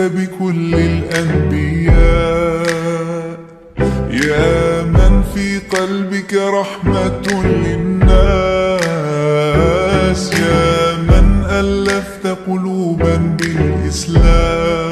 بكل الأنبياء، يا من في قلبك رحمة للناس، يا من ألفت قلوبا بالإسلام،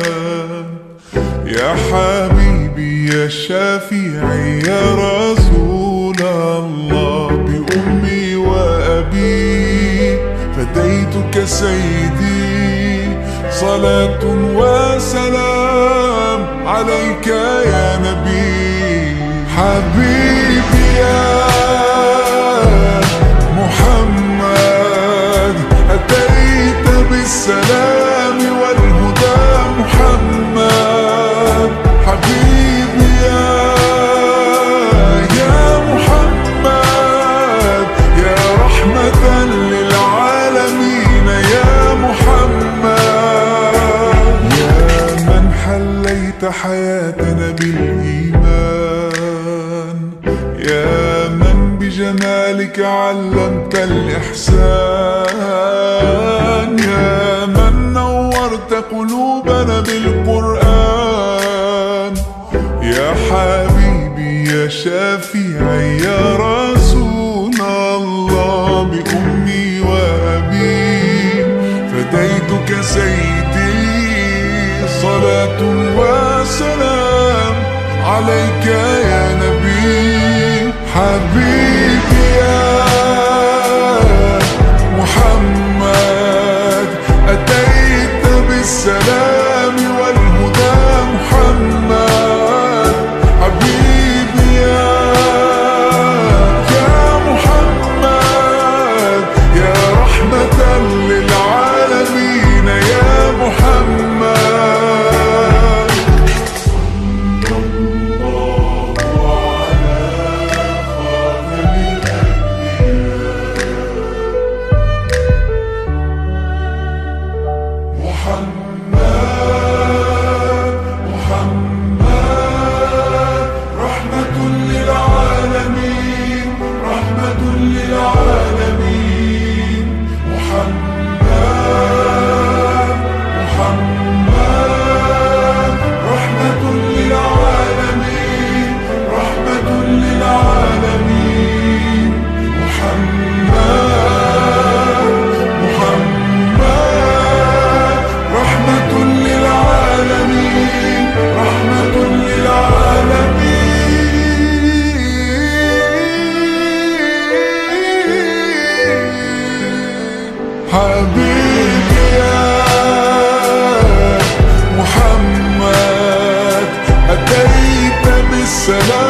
يا حبيبي يا شافعي يا رسول الله، بأمي وأبي فديتك سيدي، صلاة وسلام عليك يا نبي. حبيبي يا محمد أتيت بالسلام والهدى محمد، حبيبي يا محمد يا رحمة للعالمين يا محمد، يا من حليت حياتنا بالإيمان، يا من بجمالك علمت الإحسان، يا من نورت قلوبنا بالقرآن، يا حبيبي يا شافعي يا رسول الله، بأمي وأبي فديتك سيدي، صلاة وسلام عليك يا نبي. حبيبي يا محمد أتيت بالسلام والهدى محمد، حبيبي يا محمد يا رحمة للعالمين يا محمد. حبيبي يا محمد أتيت بالسلام